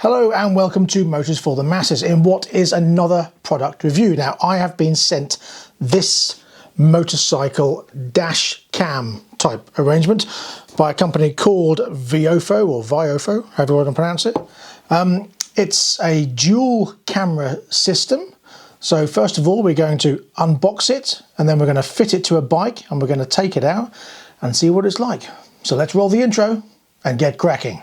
Hello and welcome to Motors for the Masses in what is another product review. Now I have been sent this motorcycle dash cam type arrangement by a company called VIOFO or VIOFO, however you want to pronounce it. It's a dual camera system. So first of all we're going to unbox it and then we're going to fit it to a bike and we're going to take it out and see what it's like. So let's roll the intro and get cracking.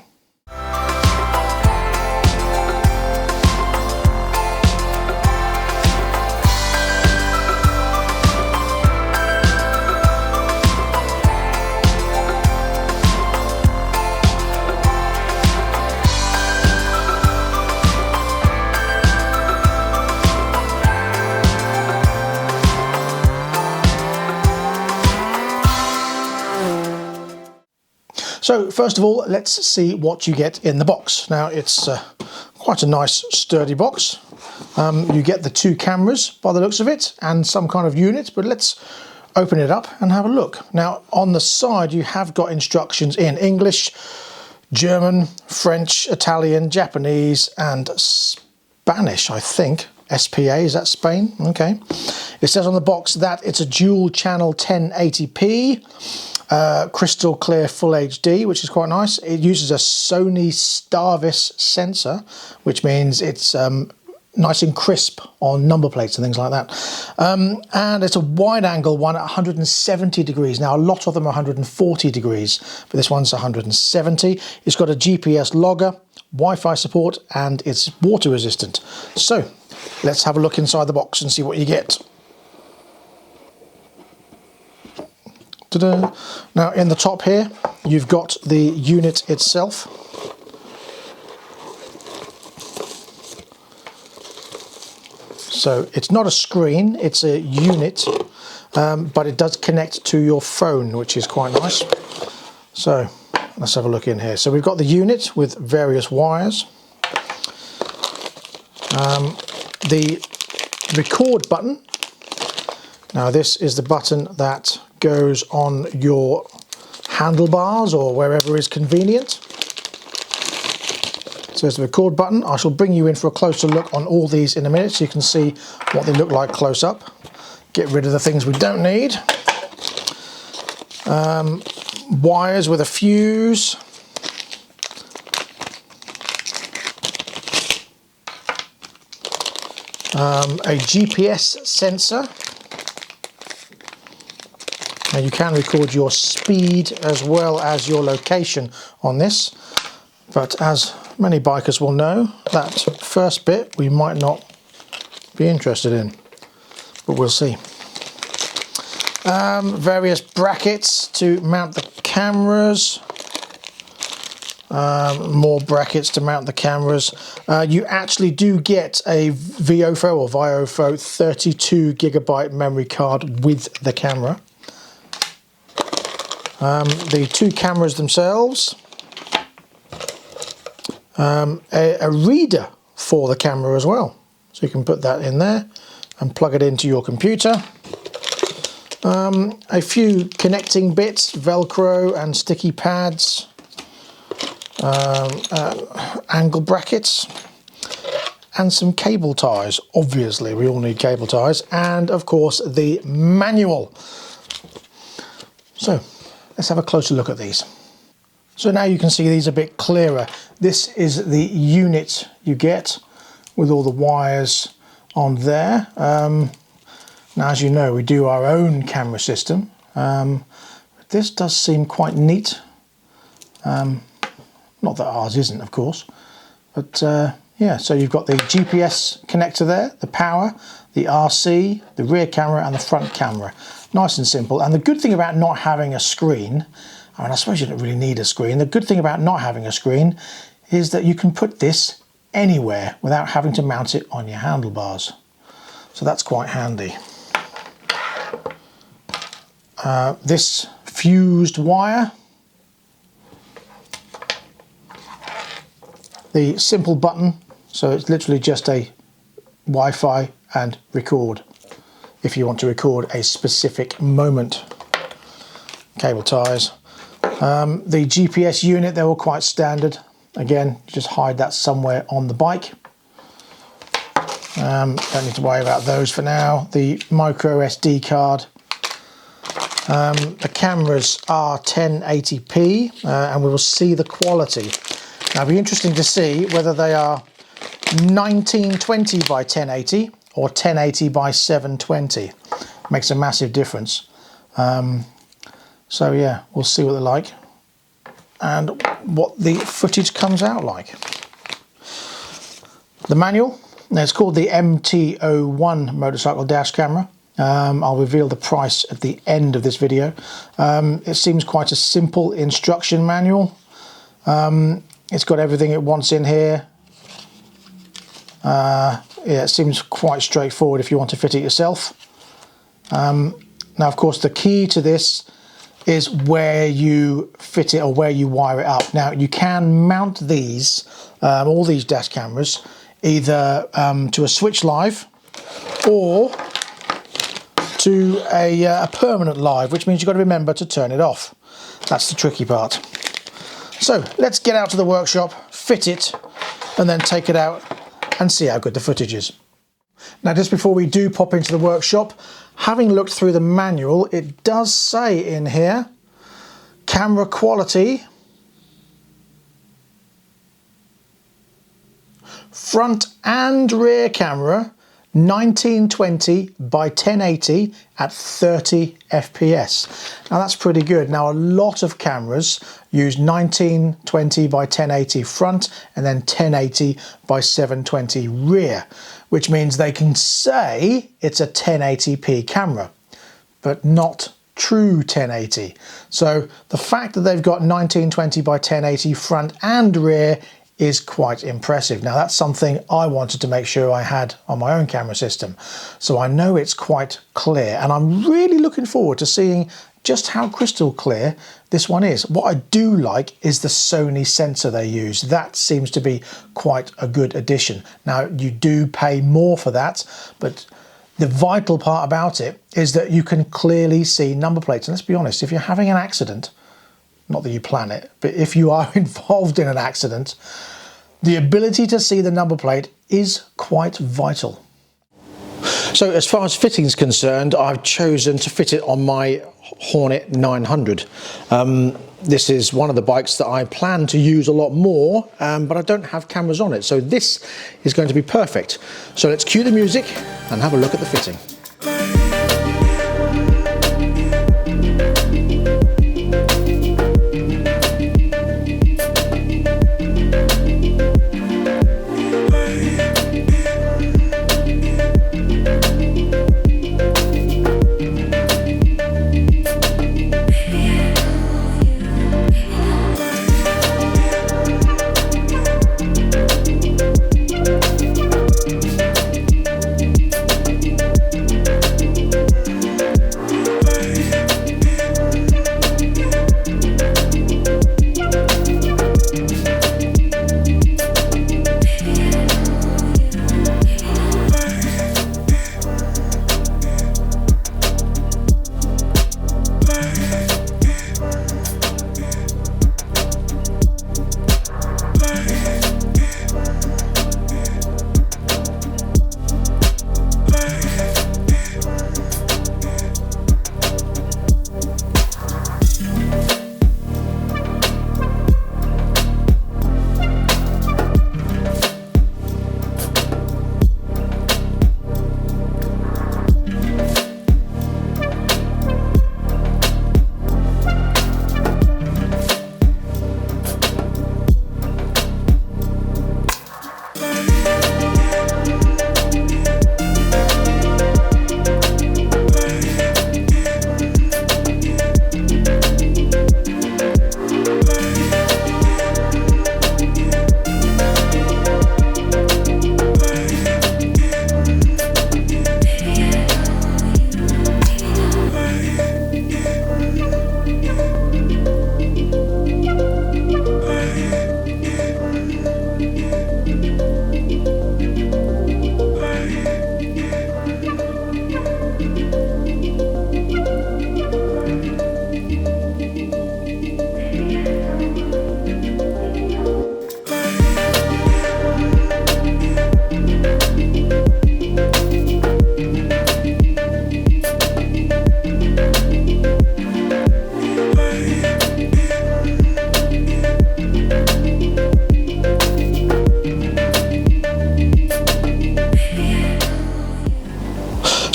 So first of all, let's see what you get in the box. Now it's quite a nice sturdy box. You get the two cameras by the looks of it and some kind of unit, but let's open it up and have a look. Now on the side you have got instructions in English, German, French, Italian, Japanese and Spanish, I think. SPA, is that Spain? Okay. It says on the box that it's a dual channel 1080p. Crystal clear full HD, which is quite nice. It uses a Sony Starvis sensor, which means it's nice and crisp on number plates and things like that. And it's a wide angle one at 170 degrees. Now a lot of them are 140 degrees, but this one's 170. It's got a GPS logger, Wi-Fi support, and it's water resistant. So let's have a look inside the box and see what you get. Now in the top here you've got the unit itself. So it's not a screen, it's a unit, but it does connect to your phone, which is quite nice. So let's have a look in here. So we've got the unit with various wires. The record button. Now this is the button that goes on your handlebars or wherever is convenient. So there's the record button. I shall bring you in for a closer look on all these in a minute so you can see what they look like close up. Get rid of the things we don't need. Wires with a fuse. A GPS sensor. Now you can record your speed as well as your location on this, but as many bikers will know, that first bit we might not be interested in, but we'll see. Various brackets to mount the cameras, more brackets to mount the cameras. You actually do get a VIOFO or VIOFO 32 gigabyte memory card with the camera. The two cameras themselves, a reader for the camera as well, so you can put that in there and plug it into your computer. A few connecting bits, Velcro and sticky pads, angle brackets, and some cable ties. Obviously we all need cable ties, and of course the manual. So let's have a closer look at these. So now you can see these a bit clearer. This is the unit you get with all the wires on there. Now as you know we do our own camera system. This does seem quite neat. Not that ours isn't of course, but yeah, so you've got the GPS connector there, the power, the RC, the rear camera and the front camera. Nice and simple. And the good thing about not having a screen, I mean I suppose you don't really need a screen, the good thing about not having a screen is that you can put this anywhere without having to mount it on your handlebars. So that's quite handy. This fused wire, the simple button, so it's literally just a Wi-Fi and record if you want to record a specific moment. Cable ties. The GPS unit, they're all quite standard. Again, just hide that somewhere on the bike. Don't need to worry about those for now. The micro SD card. The cameras are 1080p and we will see the quality. Now it'll be interesting to see whether they are 1920 by 1080 or 1080 by 720. Makes a massive difference. So yeah, we'll see what they're like and what the footage comes out like. The manual, now it's called the MT1 motorcycle dash camera. I'll reveal the price at the end of this video. It seems quite a simple instruction manual. It's got everything it wants in here. Yeah, it seems quite straightforward if you want to fit it yourself. Now, of course, the key to this is where you fit it or where you wire it up. Now, you can mount these, all these dash cameras, either to a switch live or to a permanent live, which means you've got to remember to turn it off. That's the tricky part. So let's get out to the workshop, fit it, and then take it out and see how good the footage is. Now, just before we do pop into the workshop, having looked through the manual, it does say in here, camera quality, front and rear camera, 1920 by 1080 at 30 FPS. Now that's pretty good. Now a lot of cameras use 1920 by 1080 front and then 1080 by 720 rear, which means they can say it's a 1080p camera, but not true 1080. So the fact that they've got 1920 by 1080 front and rear is quite impressive. Now that's something I wanted to make sure I had on my own camera system. So I know it's quite clear and I'm really looking forward to seeing just how crystal clear this one is. What I do like is the Sony sensor they use. That seems to be quite a good addition. Now you do pay more for that, but the vital part about it is that you can clearly see number plates. And let's be honest, if you're having an accident, not that you plan it, but if you are involved in an accident, the ability to see the number plate is quite vital. So as far as fitting is concerned, I've chosen to fit it on my Hornet 900. This is one of the bikes that I plan to use a lot more, but I don't have cameras on it. So this is going to be perfect. So let's cue the music and have a look at the fitting.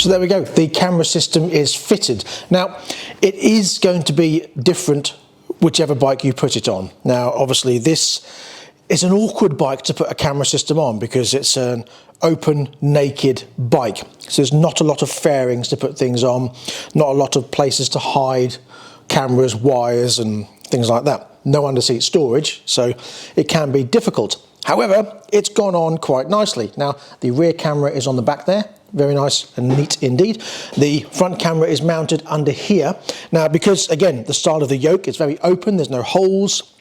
So there we go, the camera system is fitted. Now, it is going to be different whichever bike you put it on. Now, obviously this is an awkward bike to put a camera system on because it's an open, naked bike. So there's not a lot of fairings to put things on, not a lot of places to hide cameras, wires and things like that. No under-seat storage, so it can be difficult. However, it's gone on quite nicely. Now, the rear camera is on the back there. Very nice and neat indeed. The front camera is mounted under here. Now, because again, the style of the yoke is very open, there's no holes,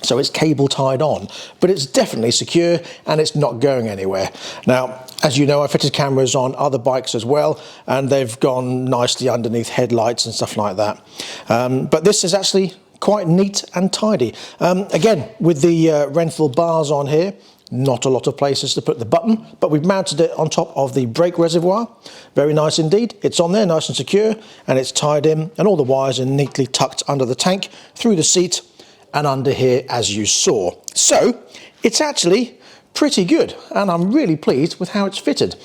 so it's cable tied on, but it's definitely secure and it's not going anywhere. Now, as you know, I fitted cameras on other bikes as well, and they've gone nicely underneath headlights and stuff like that. But this is actually quite neat and tidy. Again, with the Renthal bars on here, not a lot of places to put the button, but we've mounted it on top of the brake reservoir. Very nice indeed. It's on there, nice and secure, and it's tied in, and all the wires are neatly tucked under the tank, through the seat, and under here, as you saw. So, it's actually pretty good, and I'm really pleased with how it's fitted.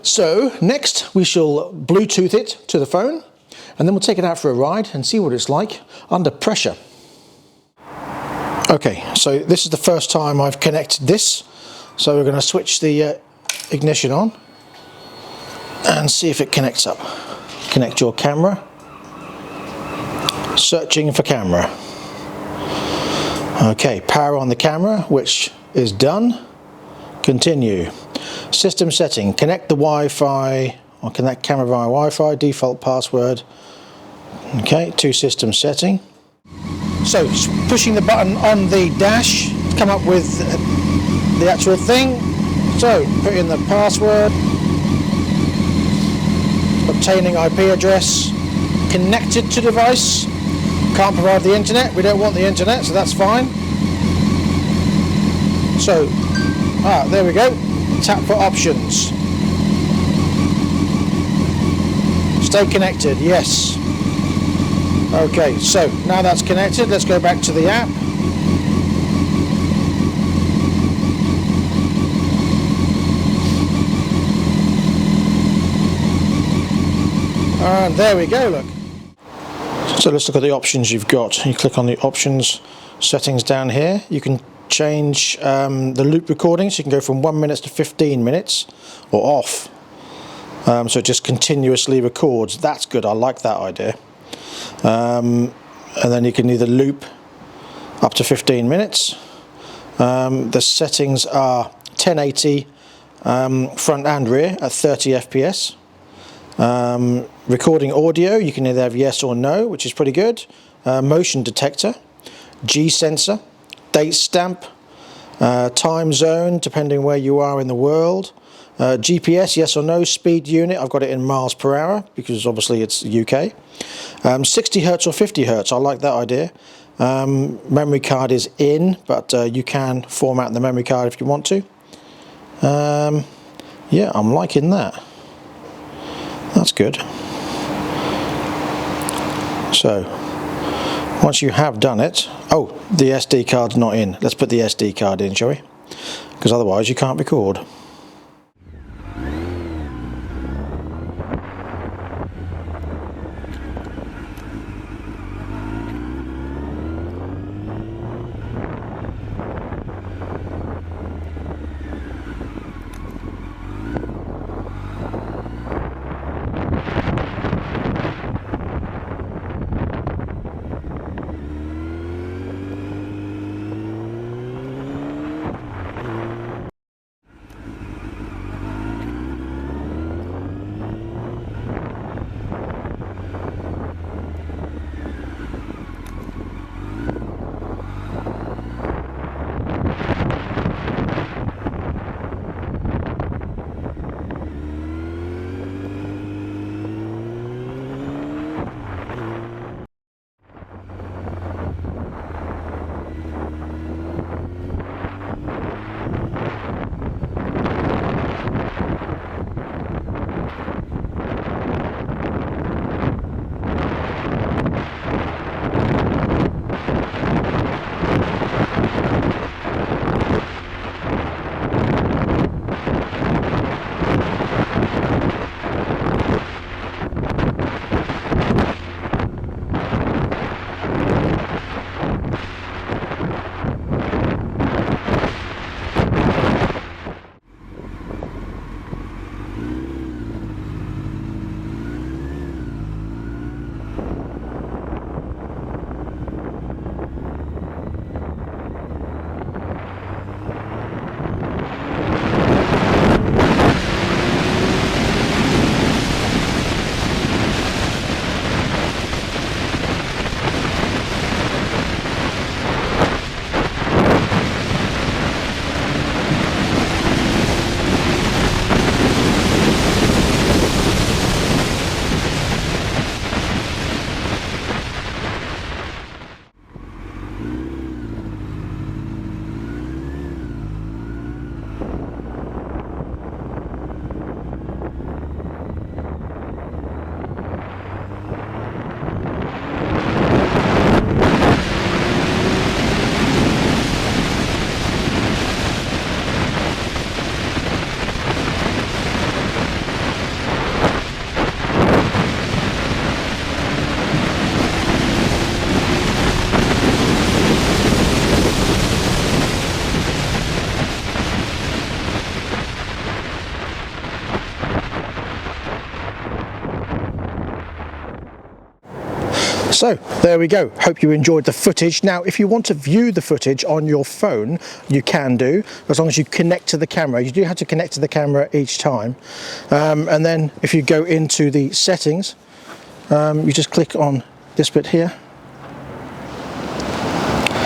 So, next we shall Bluetooth it to the phone, and then we'll take it out for a ride and see what it's like under pressure. Okay, so this is the first time I've connected this, so we're going to switch the ignition on and see if it connects up. Connect your camera. Searching for camera. Okay, power on the camera, which is done. Continue. System setting. Connect the Wi-Fi, or connect camera via Wi-Fi, default password. Okay, to system setting. So, pushing the button on the dash to come up with the actual thing. So, put in the password, obtaining IP address, connected to device. Can't provide the internet, we don't want the internet, so that's fine. So, there we go. Tap for options. Stay connected, yes. Okay, so now that's connected, let's go back to the app. And there we go, look. So let's look at the options you've got. You click on the options settings down here. You can change the loop recording, so you can go from 1 minute to 15 minutes, or off. So it just continuously records. That's good, I like that idea. And then you can either loop up to 15 minutes. The settings are 1080 front and rear at 30 FPS. Recording audio, you can either have yes or no, which is pretty good. Motion detector, G sensor, date stamp, time zone, depending where you are in the world. GPS, yes or no, speed unit, I've got it in miles per hour because obviously it's UK. 60 Hertz or 50 Hertz, I like that idea. Memory card is in, but you can format the memory card if you want to. Yeah, I'm liking that. That's good. So, once you have done it, oh, the SD card's not in. Let's put the SD card in, shall we? Because otherwise you can't record. So there we go. Hope you enjoyed the footage. Now if you want to view the footage on your phone, you can do, as long as you connect to the camera. You do have to connect to the camera each time, and then if you go into the settings, you just click on this bit here.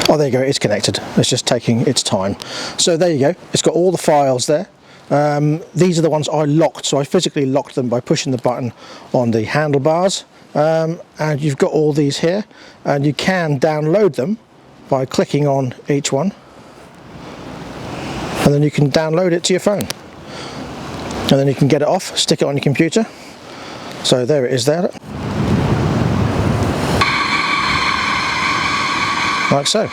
Oh, there you go, it's connected. It's just taking its time. So there you go, it's got all the files there. These are the ones I locked, so I physically locked them by pushing the button on the handlebars. And you've got all these here, and you can download them by clicking on each one, and then you can download it to your phone, and then you can get it off, stick it on your computer. So there it is there, like so.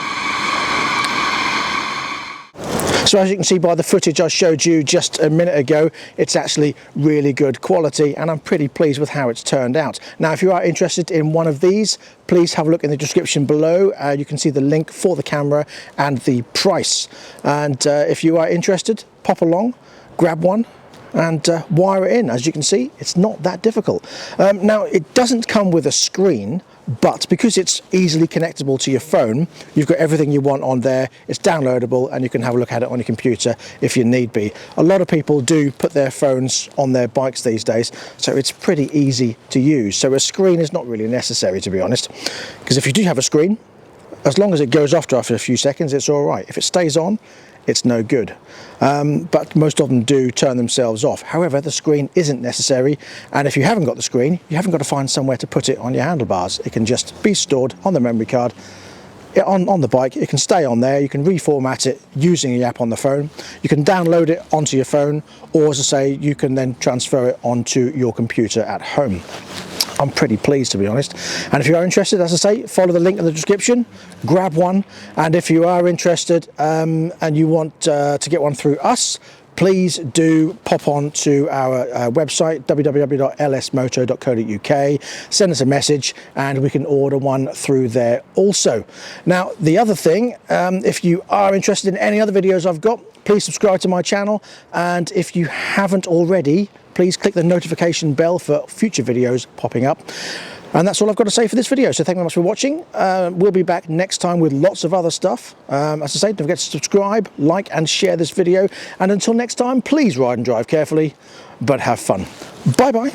So as you can see by the footage I showed you just a minute ago, it's actually really good quality, and I'm pretty pleased with how it's turned out. Now if you are interested in one of these, please have a look in the description below. You can see the link for the camera and the price. And if you are interested, pop along, grab one, and wire it in. As you can see, it's not that difficult. Now it doesn't come with a screen, but because it's easily connectable to your phone, you've got everything you want on there. It's downloadable, and you can have a look at it on your computer if you need be. A lot of people do put their phones on their bikes these days, so it's pretty easy to use. So a screen is not really necessary, to be honest, because if you do have a screen, as long as it goes off after a few seconds, it's all right. If it stays on, it's no good. But most of them do turn themselves off. However, the screen isn't necessary, and if you haven't got the screen, you haven't got to find somewhere to put it on your handlebars. It can just be stored on the memory card on the bike. It can stay on there. You can reformat it using the app on the phone. You can download it onto your phone, or as I say, you can then transfer it onto your computer at home. I'm pretty pleased, to be honest. And if you are interested, as I say, follow the link in the description, grab one. And if you are interested and you want to get one through us, please do pop on to our website, www.lsmoto.co.uk, send us a message, and we can order one through there also. Now, the other thing, if you are interested in any other videos I've got, please subscribe to my channel, and if you haven't already, please click the notification bell for future videos popping up. And that's all I've got to say for this video, so thank you very much for watching. We'll be back next time with lots of other stuff. As I say, don't forget to subscribe, like and share this video, and until next time, please ride and drive carefully, but have fun. Bye bye.